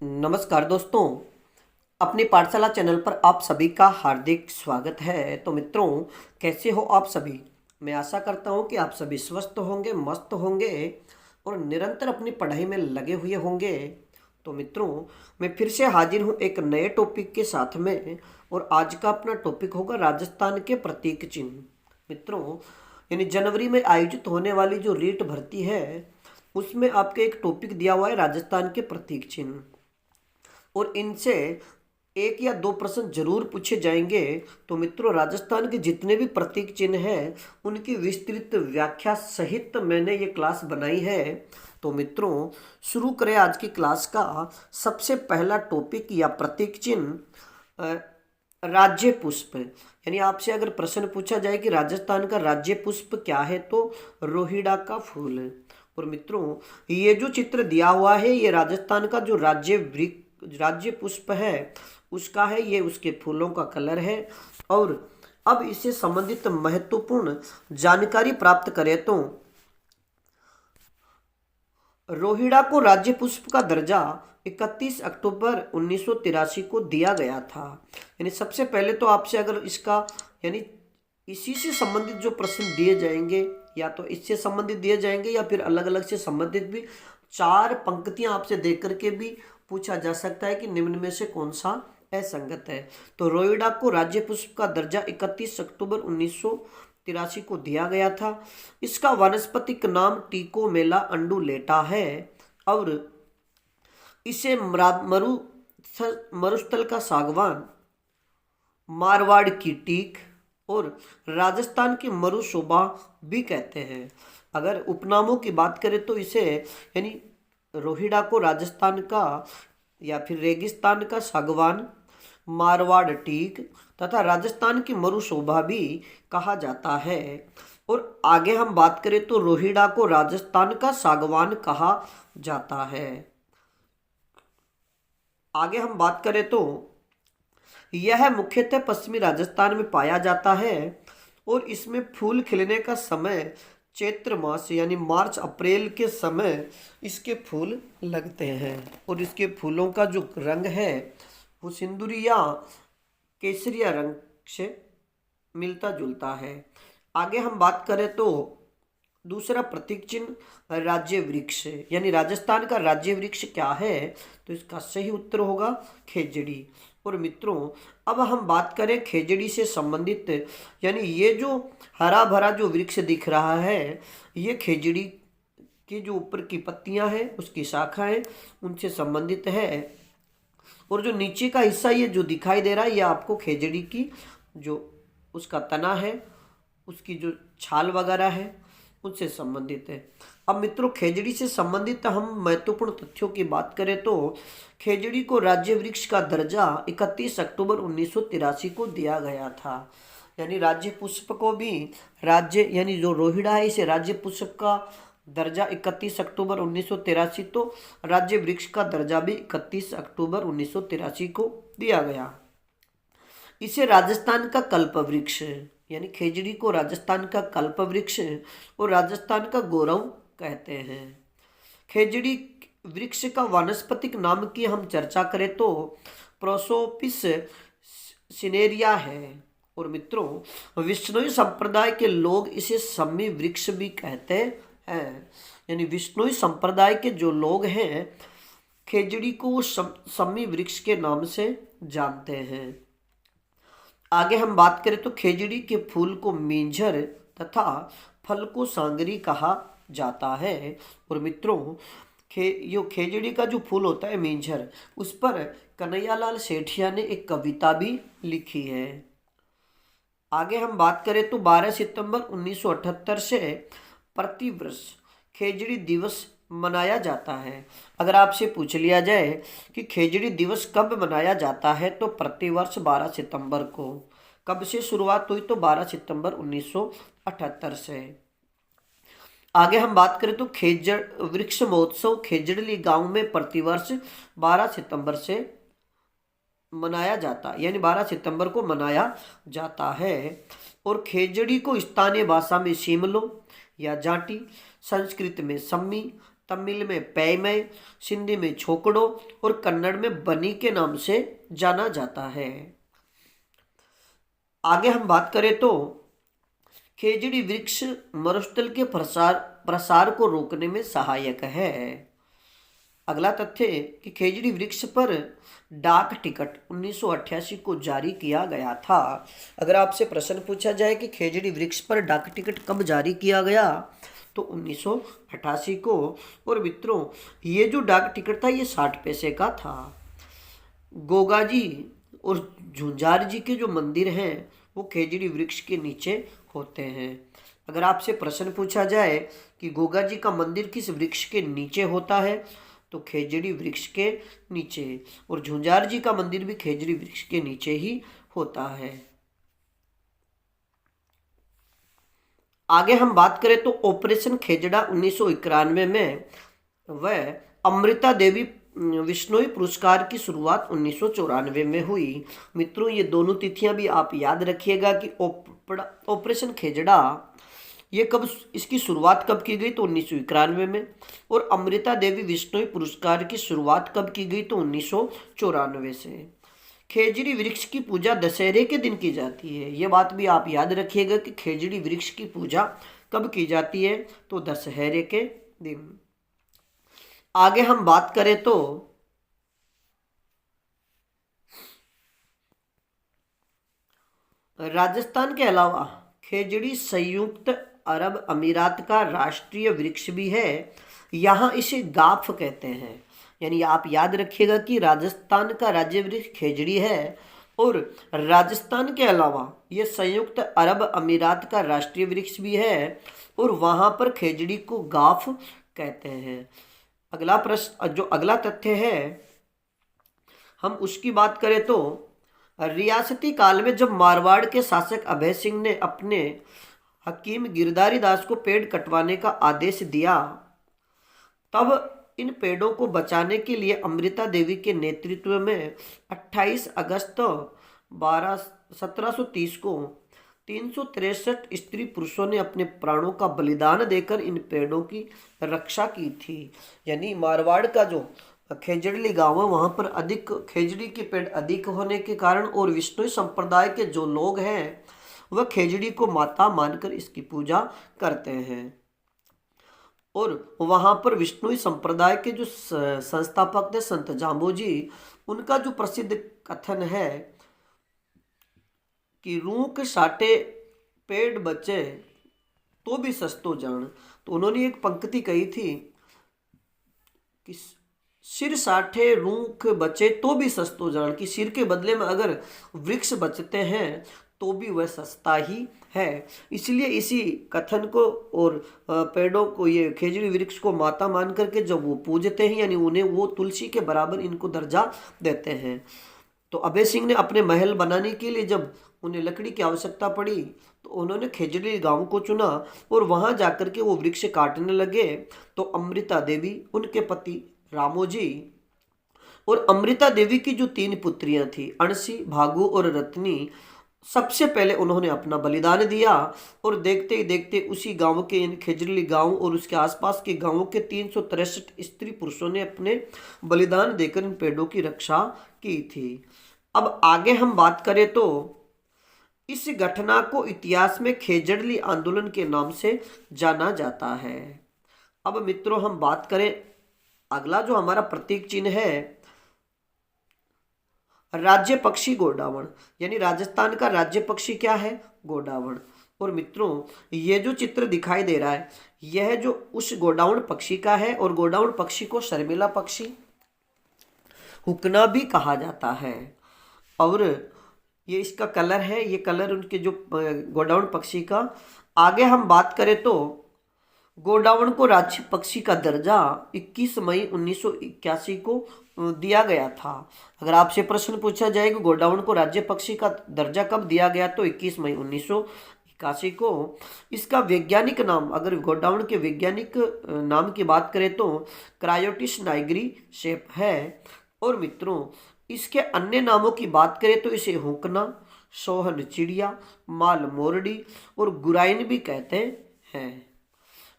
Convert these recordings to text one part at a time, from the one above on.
नमस्कार दोस्तों, अपनी पाठशाला चैनल पर आप सभी का हार्दिक स्वागत है। तो मित्रों, कैसे हो आप सभी। मैं आशा करता हूं कि आप सभी स्वस्थ होंगे, मस्त होंगे और निरंतर अपनी पढ़ाई में लगे हुए होंगे। तो मित्रों, मैं फिर से हाजिर हूं एक नए टॉपिक के साथ में, और आज का अपना टॉपिक होगा राजस्थान के प्रतीक चिन्ह। मित्रों, यानी जनवरी में आयोजित होने वाली जो रीट भर्ती है, उसमें आपके एक टॉपिक दिया हुआ है राजस्थान के प्रतीक चिन्ह, और इनसे एक या दो प्रश्न जरूर पूछे जाएंगे। तो मित्रों, राजस्थान के जितने भी प्रतीक चिन्ह हैं उनकी विस्तृत व्याख्या सहित मैंने ये क्लास बनाई है। तो मित्रों, शुरू करें आज की क्लास का सबसे पहला टॉपिक या प्रतीक चिन्ह राज्य पुष्प। यानी आपसे अगर प्रश्न पूछा जाए कि राजस्थान का राज्य पुष्प क्या है, तो रोहिड़ा का फूल है। और मित्रों, ये जो चित्र दिया हुआ है ये राजस्थान का जो राज्य पुष्प है उसका है, ये उसके फूलों का कलर है। और अब इससे संबंधित महत्वपूर्ण जानकारी प्राप्त करें तो रोहिड़ा को राज्य पुष्प का दर्जा 31 अक्टूबर 1983 को दिया गया था। यानी सबसे पहले तो आपसे अगर इसका यानी इसी से संबंधित जो प्रश्न दिए जाएंगे, या तो इससे संबंधित दिए जाएंगे या फिर अलग अलग से संबंधित भी चार पंक्तियां आपसे देख करके भी पूछा जा सकता है कि निम्न में से कौन सा असंगत है। तो रोइडा को राज्य पुष्प का दर्जा 31 अक्टूबर 1983 को दिया गया था। इसका वानस्पतिक नाम टिकोमेला अंडुलेटा है, और इसे मरुस्थल का सागवान, मारवाड़ की टीक और राजस्थान की मरुशोभा भी कहते हैं। अगर उपनामों की बात करें तो इसे यानी रोहिड़ा को राजस्थान का या फिर रेगिस्तान का सागवान, मारवाड़ टीक तथा राजस्थान की मरुशोभा भी कहा जाता है। और आगे हम बात करें तो रोहिड़ा को राजस्थान का सागवान कहा जाता है। आगे हम बात करें तो यह मुख्यतः पश्चिमी राजस्थान में पाया जाता है, और इसमें फूल खिलने का समय चैत्र मास यानी मार्च अप्रैल के समय इसके फूल लगते हैं। और इसके फूलों का जो रंग है वो सिंदूरी या केसरिया रंग से मिलता जुलता है। आगे हम बात करें तो दूसरा प्रतीक चिन्ह राज्य वृक्ष, यानी राजस्थान का राज्य वृक्ष क्या है, तो इसका सही उत्तर होगा खेजड़ी। और मित्रों, अब हम बात करें खेजड़ी से संबंधित, यानी ये जो हरा भरा जो वृक्ष दिख रहा है ये खेजड़ी की जो ऊपर की पत्तियां हैं उसकी शाखाएं उनसे संबंधित है। और जो नीचे का हिस्सा ये जो दिखाई दे रहा है ये आपको खेजड़ी की जो उसका तना है, उसकी जो छाल वगैरह है उनसे संबंधित है। अब मित्रों, खेजड़ी से संबंधित हम महत्वपूर्ण तथ्यों की बात करें तो खेजड़ी को राज्य वृक्ष का दर्जा 31 अक्टूबर 1983 को दिया गया था। यानी राज्य पुष्प को भी राज्य यानी जो रोहिड़ा है इसे राज्य पुष्प का दर्जा 31 अक्टूबर 1983, तो राज्य वृक्ष का दर्जा भी 31 अक्टूबर 1983 को दिया गया। इसे राजस्थान का कल्प वृक्ष यानी खेजड़ी को राजस्थान का कल्प वृक्ष और राजस्थान का गौरव कहते हैं। खेजड़ी वृक्ष का वानस्पतिक नाम की हम चर्चा करें तो प्रोसोपिस सिनेरिया है। और मित्रों, विष्णुई संप्रदाय के लोग इसे सम्मी वृक्ष भी कहते हैं। यानी विष्णुई संप्रदाय के जो लोग हैं खेजड़ी को सम्मी वृक्ष के नाम से जानते हैं। आगे हम बात करें तो खेजड़ी के फूल को मींझर तथा फल को सांगरी कहा जाता है। और मित्रों, यो खेजड़ी का जो फूल होता है मींझर, उस पर कन्हैयालाल सेठिया ने एक कविता भी लिखी है। आगे हम बात करें तो 12 सितंबर 1978 से प्रतिवर्ष खेजड़ी दिवस मनाया जाता है। अगर आपसे पूछ लिया जाए कि खेजड़ी दिवस कब मनाया जाता है, तो प्रतिवर्ष 12 सितंबर को। कब से शुरुआत हुई, तो 12 सितंबर 1978 से। आगे हम बात करें तो खेजड़ वृक्ष महोत्सव खेजड़ली गांव में प्रतिवर्ष 12 सितंबर से मनाया जाता है, यानी 12 सितंबर को मनाया जाता है। और खेजड़ी को स्थानीय भाषा में शिमलो या जाटी, संस्कृत में सम्मी तमिल में पैमय, सिंधी में छोकड़ो और कन्नड़ में बनी के नाम से जाना जाता है। आगे हम बात करें तो खेजड़ी वृक्ष मरुस्थल के प्रसार को रोकने में सहायक है। अगला तथ्य कि खेजड़ी वृक्ष पर डाक टिकट 1988 को जारी किया गया था। अगर आपसे प्रश्न पूछा जाए कि खेजड़ी वृक्ष पर डाक टिकट कब जारी किया गया, तो 1988 को। और मित्रों, ये जो डाक टिकट था ये 60 पैसे का था। गोगा जी और झुंझार जी के जो मंदिर हैं वो खेजड़ी वृक्ष के नीचे होते हैं। अगर आपसे प्रश्न पूछा जाए कि गोगा जी का मंदिर किस वृक्ष के नीचे होता है, तो खेजड़ी वृक्ष के नीचे। और झुंझार जी का मंदिर भी खेजड़ी वृक्ष के नीचे ही होता है। आगे हम बात करें तो ऑपरेशन खेजड़ा 1991 में वह अमृता देवी विश्नोई पुरस्कार की शुरुआत 1994 में हुई। मित्रों, ये दोनों तिथियां भी आप याद रखिएगा कि ऑपरेशन खेजड़ा ये कब, इसकी शुरुआत कब की गई, तो 1991 में। और अमृता देवी विश्नोई पुरस्कार की शुरुआत कब की गई, तो 1994 से। खेजड़ी वृक्ष की पूजा दशहरे के दिन की जाती है। ये बात भी आप याद रखिएगा कि खेजड़ी वृक्ष की पूजा कब की जाती है, तो दशहरे के दिन। आगे हम बात करें तो राजस्थान के अलावा खेजड़ी संयुक्त अरब अमीरात का राष्ट्रीय वृक्ष भी है। यहाँ इसे गाफ कहते हैं। यानी आप याद रखिएगा कि राजस्थान का राज्य वृक्ष खेजड़ी है और राजस्थान के अलावा ये संयुक्त अरब अमीरात का राष्ट्रीय वृक्ष भी है और वहाँ पर खेजड़ी को गाफ कहते हैं। अगला प्रश्न, जो अगला तथ्य है, हम उसकी बात करें तो रियासती काल में जब मारवाड़ के शासक अभय सिंह ने अपने हकीम गिरधारी दास को पेड़ कटवाने का आदेश दिया, तब इन पेड़ों को बचाने के लिए अमृता देवी के नेतृत्व में 28 अगस्त 1730 को 363 स्त्री पुरुषों ने अपने प्राणों का बलिदान देकर इन पेड़ों की रक्षा की थी। यानी मारवाड़ का जो खेजड़ी गांव है वहाँ पर अधिक खेजड़ी के पेड़ अधिक होने के कारण और विष्णु संप्रदाय के जो लोग हैं वह खेजड़ी को माता मानकर इसकी पूजा करते हैं। और वहाँ पर विष्णु संप्रदाय के जो संस्थापक थे संत जाम्बोजी, उनका जो प्रसिद्ध कथन है कि रूख साटे पेड़ बचे तो भी सस्तो जान, तो उन्होंने एक पंक्ति कही थी कि सिर साठे रूख बचे तो भी सस्तो जान, कि सिर के बदले में अगर वृक्ष बचते हैं तो भी वह सस्ता ही है। इसलिए इसी कथन को और पेड़ों को, ये खेजड़ी वृक्ष को माता मान करके जब वो पूजते हैं, यानी उन्हें वो तुलसी के बराबर इनको दर्जा देते हैं। तो अभय सिंह ने अपने महल बनाने के लिए जब उन्हें लकड़ी की आवश्यकता पड़ी तो उन्होंने खेजड़ी गांव को चुना और वहां जाकर के वो वृक्ष काटने लगे। तो अमृता देवी, उनके पति रामोजी और अमृता देवी की जो 3 पुत्रियां थी, अणसी, भागु और रत्नी, सबसे पहले उन्होंने अपना बलिदान दिया। और देखते ही देखते उसी गांव के, खेजड़ी गांव और उसके आसपास के गांवों के 363 स्त्री पुरुषों ने अपने बलिदान देकर इन पेड़ों की रक्षा की थी। अब आगे हम बात करें तो इस घटना को इतिहास में खेजड़ी आंदोलन के नाम से जाना जाता है। अब मित्रों, हम बात करें, अगला जो हमारा प्रतीक चिन्ह है राज्य पक्षी गोडावण, यानी राजस्थान का राज्य पक्षी क्या है, गोडावण। और मित्रों, ये जो चित्र दिखाई दे रहा है यह जो उस गोडावण पक्षी का है और गोडावण पक्षी को शर्मिला पक्षी, हुकना भी कहा जाता है। और ये इसका कलर है, ये कलर उनके जो गोडावण पक्षी का। आगे हम बात करें तो गोडावण को राज्य पक्षी का दर्जा 21 मई 1981 को दिया गया था। अगर आपसे प्रश्न पूछा जाए कि गोडावण को राज्य पक्षी का दर्जा कब दिया गया, तो 21 मई 1981 को। इसका वैज्ञानिक नाम, अगर गोडावण के वैज्ञानिक नाम की बात करें तो क्रायोटिस नाइग्री शेप है। और मित्रों, इसके अन्य नामों की बात करें तो इसे हुकना, सोहन चिड़िया, माल मोरडी और गुराइन भी कहते हैं।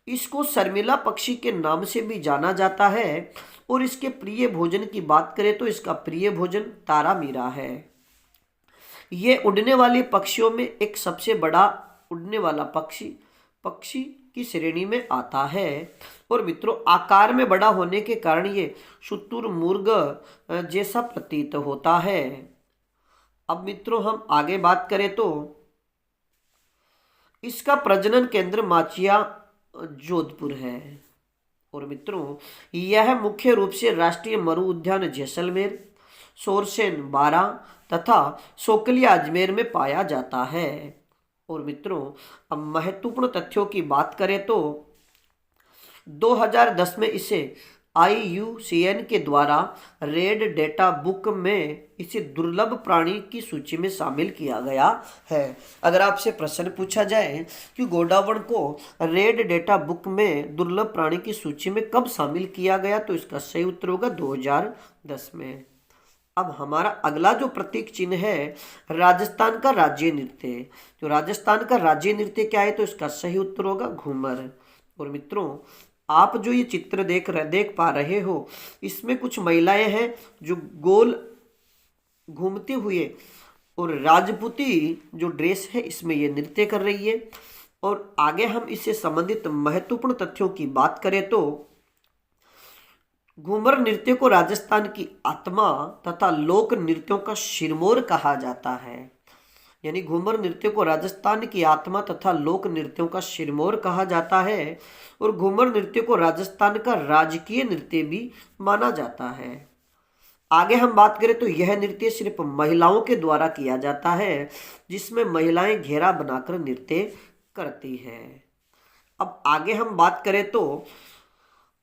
इसको शर्मिला पक्षी के नाम से भी जाना जाता है और इसके प्रिय भोजन की बात करें तो इसका प्रिय भोजन तारा मीरा है। ये उड़ने वाले पक्षियों में एक सबसे बड़ा उड़ने वाला पक्षी पक्षी की श्रेणी में आता है। और मित्रों, आकार में बड़ा होने के कारण ये शुतुरमुर्ग जैसा प्रतीत होता है। अब मित्रों, हम आगे बात करें तो इसका प्रजनन केंद्र माचिया जोधपुर है। और मित्रों, यह मुख्य रूप से राष्ट्रीय मरु उद्यान जैसलमेर, सोरसेन बारा तथा सोकलिया अजमेर में पाया जाता है। और मित्रों, अब महत्वपूर्ण तथ्यों की बात करें तो 2010 में इसे IUCN के द्वारा रेड डेटा बुक में इसे दुर्लभ प्राणी की सूची में शामिल किया गया है। अगर आपसे प्रश्न पूछा जाए कि गोंडावण को रेड डेटा बुक में दुर्लभ प्राणी की सूची में कब शामिल किया गया, तो इसका सही उत्तर होगा 2010 में। अब हमारा अगला जो प्रतीक चिन्ह है राजस्थान का राज्य नृत्य, जो राजस्थान का राज्य नृत्य क्या है, तो इसका सही उत्तर होगा घूमर। और मित्रों, आप जो ये चित्र देख पा रहे हो, इसमें कुछ महिलाएं हैं जो गोल घूमते हुए और राजपूती जो ड्रेस है इसमें ये नृत्य कर रही है। और आगे हम इससे संबंधित महत्वपूर्ण तथ्यों की बात करें तो घूमर नृत्य को राजस्थान की आत्मा तथा लोक नृत्यों का सिरमौर कहा जाता है। यानी घूमर नृत्य को राजस्थान की आत्मा तथा लोक नृत्यों का सिरमौर कहा जाता है। और घूमर नृत्य को राजस्थान का राजकीय नृत्य भी माना जाता है। आगे हम बात करें तो यह नृत्य सिर्फ महिलाओं के द्वारा किया जाता है, जिसमें महिलाएं घेरा बनाकर नृत्य करती हैं। अब आगे हम बात करें तो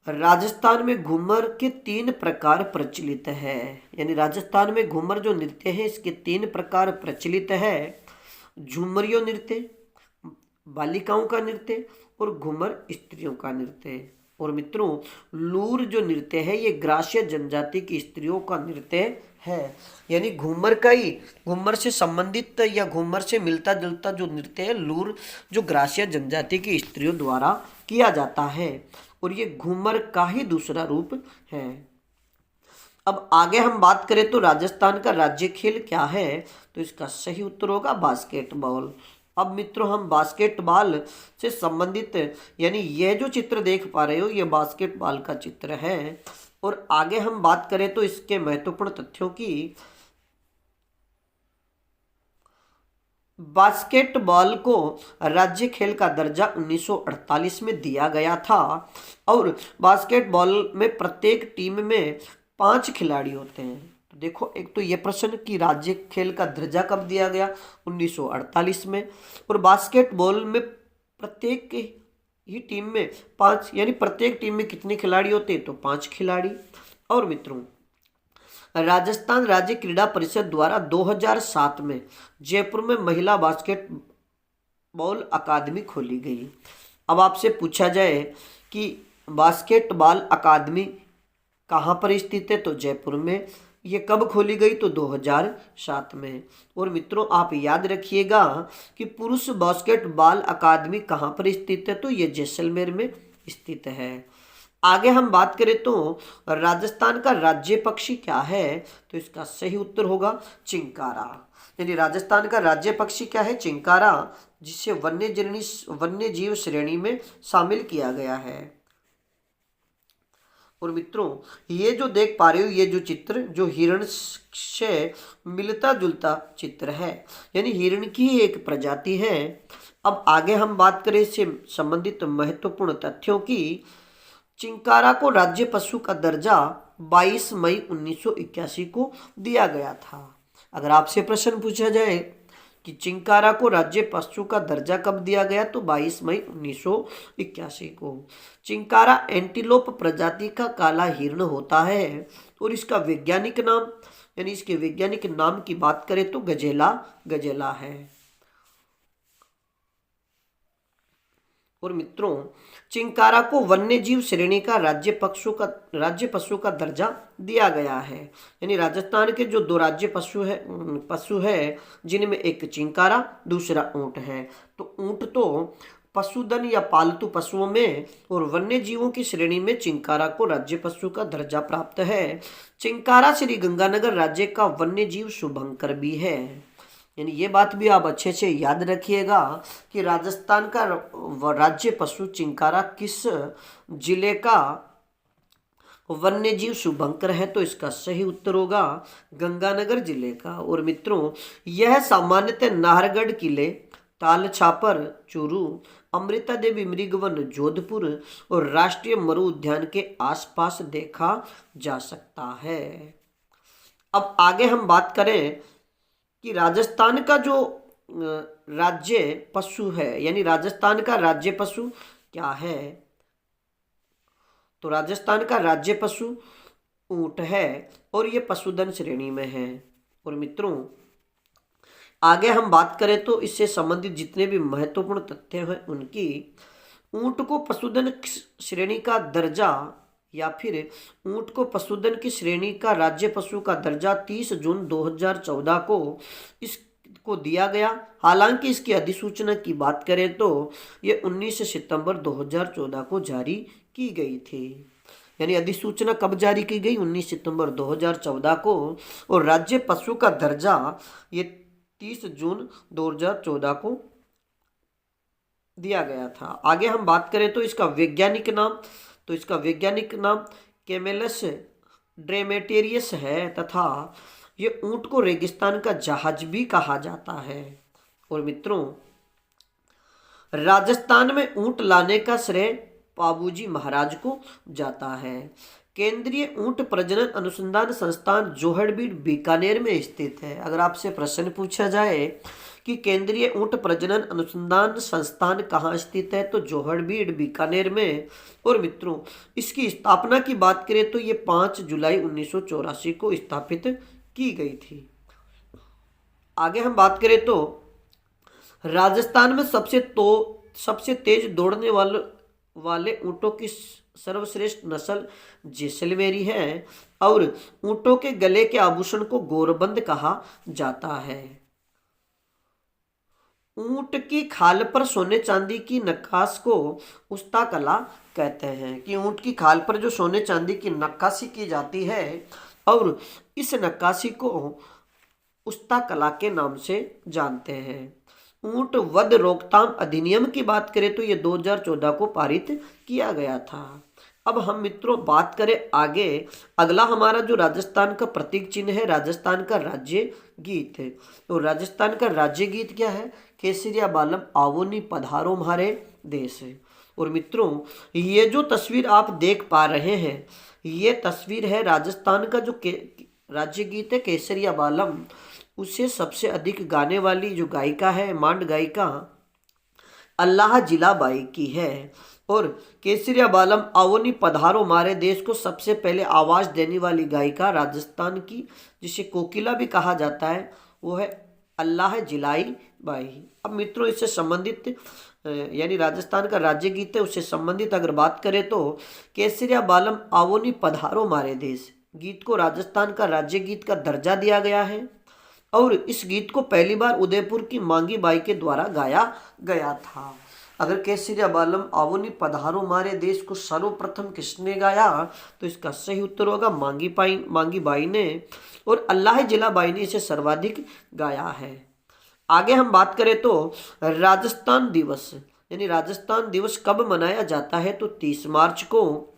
राजस्थान में घूमर के 3 प्रकार प्रचलित है। यानी राजस्थान में घूमर जो नृत्य है इसके 3 प्रकार प्रचलित है। झूमरियों नृत्य, बालिकाओं का नृत्य और घूमर स्त्रियों का नृत्य। और मित्रों, लूर जो नृत्य है ये ग्रासीय जनजाति की स्त्रियों का नृत्य है। यानी घूमर का ही घूमर से संबंधित या घूमर से मिलता जुलता जो नृत्य है लूर, जो ग्रासीय जनजाति की स्त्रियों द्वारा किया जाता है। और ये घूमर का ही दूसरा रूप है। अब आगे हम बात करें तो राजस्थान का राज्य खेल क्या है, तो इसका सही उत्तर होगा बास्केटबॉल। अब मित्रों, हम बास्केटबॉल से संबंधित यानी यह जो चित्र देख पा रहे हो ये बास्केटबॉल का चित्र है। और आगे हम बात करें तो इसके महत्वपूर्ण तथ्यों की, बास्केटबॉल को राज्य खेल का दर्जा 1948 में दिया गया था। और बास्केटबॉल में प्रत्येक टीम में 5 खिलाड़ी होते हैं। तो देखो, एक तो ये प्रश्न कि राज्य खेल का दर्जा कब दिया गया, 1948 में। और बास्केटबॉल में प्रत्येक ही टीम में 5, यानी प्रत्येक टीम में कितने खिलाड़ी होते हैं, तो 5 खिलाड़ी। और मित्रों, राजस्थान राज्य क्रीड़ा परिषद द्वारा 2007 में जयपुर में महिला बास्केटबॉल अकादमी खोली गई। अब आपसे पूछा जाए कि बास्केटबॉल अकादमी कहाँ पर स्थित है, तो जयपुर में। ये कब खोली गई, तो 2007 में। और मित्रों, आप याद रखिएगा कि पुरुष बास्केटबॉल अकादमी कहाँ पर स्थित है, तो ये जैसलमेर में स्थित है। आगे हम बात करें तो राजस्थान का राज्य पक्षी क्या है, तो इसका सही उत्तर होगा चिंकारा। यानी राजस्थान का राज्य पक्षी क्या है, चिंकारा, जिसे वन्य जीव श्रेणी में शामिल किया गया है। और मित्रों, ये जो देख पा रहे हो ये जो चित्र जो हिरण से मिलता जुलता चित्र है, यानी हिरण की एक प्रजाति है। अब आगे हम बात करें इससे संबंधित महत्वपूर्ण तथ्यों की। चिंकारा को राज्य पशु का दर्जा 22 मई 1981 को दिया गया था। अगर आपसे प्रश्न पूछा जाए कि चिंकारा को राज्य पशु का दर्जा कब दिया गया, तो 22 मई 1981 को। चिंकारा एंटीलोप प्रजाति का काला हिरण होता है। और इसका वैज्ञानिक नाम, यानी इसके वैज्ञानिक नाम की बात करें तो गजेला है। और मित्रों, चिंकारा को वन्य जीव श्रेणी का राज्य पशु का दर्जा दिया गया है। यानी राजस्थान के जो 2 राज्य पशु है जिनमें एक चिंकारा, दूसरा ऊंट है। तो ऊंट तो पशुधन या पालतू पशुओं में और वन्य जीवों की श्रेणी में चिंकारा को राज्य पशु का दर्जा प्राप्त है। चिंकारा श्री गंगानगर राज्य का वन्य जीव शुभंकर भी है। यानी ये बात भी आप अच्छे से याद रखिएगा कि राजस्थान का राज्य पशु चिंकारा किस जिले का वन्य जीव शुभंकर है, तो इसका सही उत्तर होगा गंगानगर जिले का। और मित्रों, यह सामान्यतः नाहरगढ़ किले, ताल छापर चूरू, अमृता देवी मृगवन जोधपुर और राष्ट्रीय मरु उद्यान के आसपास देखा जा सकता है। अब आगे हम बात करें कि राजस्थान का जो राज्य पशु है, यानी राजस्थान का राज्य पशु क्या है। तो राजस्थान का राज्य पशु ऊंट है और ये पशुधन श्रेणी में है। और मित्रों, आगे हम बात करें तो इससे संबंधित जितने भी महत्वपूर्ण तथ्य हैं उनकी, ऊंट को पशुधन श्रेणी का दर्जा या फिर ऊंट को पशुधन की श्रेणी का राज्य पशु का दर्जा 30 जून 2014 को इसको दिया गया। हालांकि इसकी अधिसूचना की बात करें तो ये 19 सितंबर 2014 को जारी की गई थी। यानी अधिसूचना कब जारी की गई? 19 सितंबर 2014 को। और राज्य पशु का दर्जा ये 30 जून 2014 को दिया गया था। आगे हम बात करें तो इसका वैज्ञानिक नाम, तो इसका वैज्ञानिक नाम कैमेलस ड्रेमेटेरियस है तथा ये ऊंट को रेगिस्तान का जहाज भी कहा जाता है। और मित्रों, राजस्थान में ऊंट लाने का श्रेय पाबूजी महाराज को जाता है। केंद्रीय ऊंट प्रजनन अनुसंधान संस्थान जोहड़बीड़ बीकानेर में स्थित है। अगर आपसे प्रश्न पूछा जाए कि केंद्रीय ऊंट प्रजनन अनुसंधान संस्थान कहाँ स्थित है, तो जोहड़बीड़ बीकानेर में। और मित्रों, इसकी स्थापना की बात करें तो ये 5 जुलाई 1984 को स्थापित की गई थी। आगे हम बात करें तो राजस्थान में सबसे तेज दौड़ने वाले ऊंटों की सर्वश्रेष्ठ नस्ल जैसलमेरी है और ऊंटों के गले के आभूषण को गोरबंद कहा जाता है। ऊंट की खाल पर सोने चांदी की नक्काश को उस्ता कला कहते हैं। कि ऊंट की खाल पर जो सोने चांदी की नक्काशी की जाती है और इस नक्काशी को उस्ता कला के नाम से जानते हैं। ऊंट वध रोकथाम अधिनियम की बात करें तो ये 2014 को पारित किया गया था। अब हम मित्रों बात करें आगे, अगला हमारा जो राजस्थान का प्रतीक चिन्ह है, राजस्थान का राज्य गीत है। तो राजस्थान का राज्य गीत क्या है? केसरिया बालम आवोनी पधारो म्हारे देश है। और मित्रों, ये जो तस्वीर आप देख पा रहे हैं, ये तस्वीर है राजस्थान का जो राज्य गीत है केसरिया बालम, उसे सबसे अधिक गाने वाली जो गायिका है, मांड गायिका अल्लाह जिला बाई की है। और केसरिया बालम आवोनी पधारो मारे देश को सबसे पहले आवाज देने वाली गायिका राजस्थान की, जिसे कोकिला भी कहा जाता है, वो है अल्लाह जिलाई बाई। अब मित्रों, इससे संबंधित यानी राजस्थान का राज्य गीत है, उससे संबंधित अगर बात करें तो केसरिया बालम आवोनी पधारो मारे देश गीत को राजस्थान का राज्य गीत का दर्जा दिया गया है। और इस गीत को पहली बार उदयपुर की मांगी बाई के द्वारा गाया गया था। अगर केसरिया बालम आवोनी पधारो मारे देश को सर्वप्रथम किसने गाया, तो इसका सही उत्तर होगा मांगी बाई ने। और अल्लाह जिला बाई ने इसे सर्वाधिक गाया है। आगे हम बात करें तो राजस्थान दिवस, यानी राजस्थान दिवस कब मनाया जाता है, तो 30 मार्च को।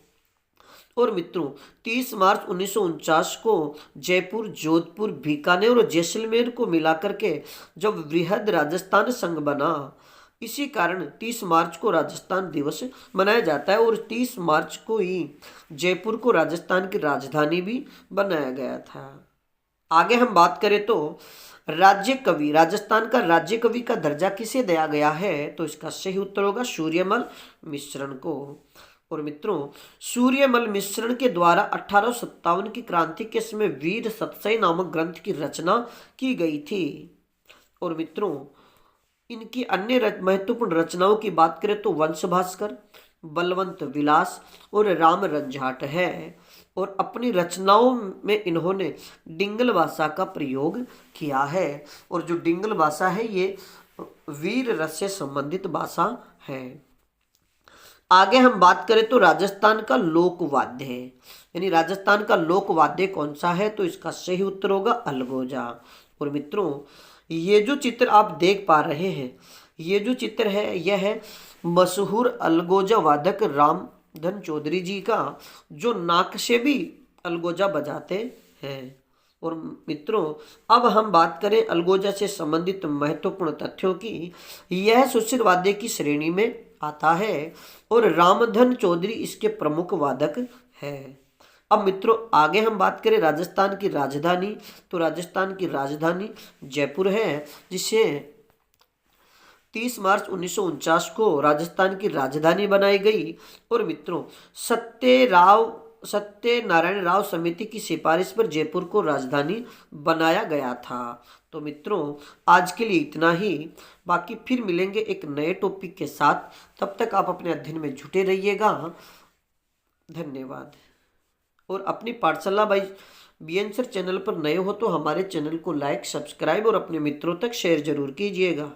और मित्रों, 30 मार्च 1949 को जयपुर, जोधपुर, बीकानेर और जैसलमेर को मिलाकर के जब वृहद राजस्थान संघ बना, इसी कारण 30 मार्च को राजस्थान दिवस मनाया जाता है। और 30 मार्च को ही जयपुर को राजस्थान की राजधानी भी बनाया गया था। आगे हम बात करें तो राज्य कवि, राजस्थान का राज्य कवि का दर्जा किसे दिया गया है, तो इसका सही उत्तर होगा सूर्यमल मिश्रण को। और मित्रों, सूर्यमल मिश्रण के द्वारा 1857 की क्रांति के समय वीर सतसई नामक ग्रंथ की रचना की गई थी। और मित्रों, इनकी अन्य महत्वपूर्ण रचनाओं की बात करें तो वंश भास्कर, बलवंत विलास और राम रंझाट है। और अपनी रचनाओं में इन्होंने डिंगल भाषा का प्रयोग किया है। और जो डिंगल भाषा है ये वीर रस से संबंधित भाषा है। आगे हम बात करें तो राजस्थान का लोक वाद्य है, यानी राजस्थान का लोक वाद्य कौन सा है, तो इसका सही उत्तर होगा अलगोजा। और मित्रों, ये जो चित्र आप देख पा रहे हैं, ये जो चित्र है यह है मशहूर अलगोजा वादक रामधन चौधरी जी का, जो नाक से भी अलगोजा बजाते हैं। और मित्रों, अब हम बात करें अलगोजा से संबंधित महत्वपूर्ण तथ्यों की। यह सुशिर वाद्य की श्रेणी में आता है और रामधन चौधरी इसके प्रमुख वादक है। अब मित्रों, आगे हम बात करें राजस्थान की राजधानी, तो राजस्थान की राजधानी जयपुर है, जिसे 30 मार्च 1949 को राजस्थान की राजधानी बनाई गई। और मित्रों, सत्यनारायण राव समिति की सिफारिश पर जयपुर को राजधानी बनाया गया था। तो मित्रों, आज के लिए इतना ही। बाकी फिर मिलेंगे एक नए टॉपिक के साथ। तब तक आप अपने अध्ययन में जुटे रहिएगा। धन्यवाद। और अपनी पाठशाला बाई बीएन सर चैनल पर नए हो तो हमारे चैनल को लाइक, सब्सक्राइब और अपने मित्रों तक शेयर जरूर कीजिएगा।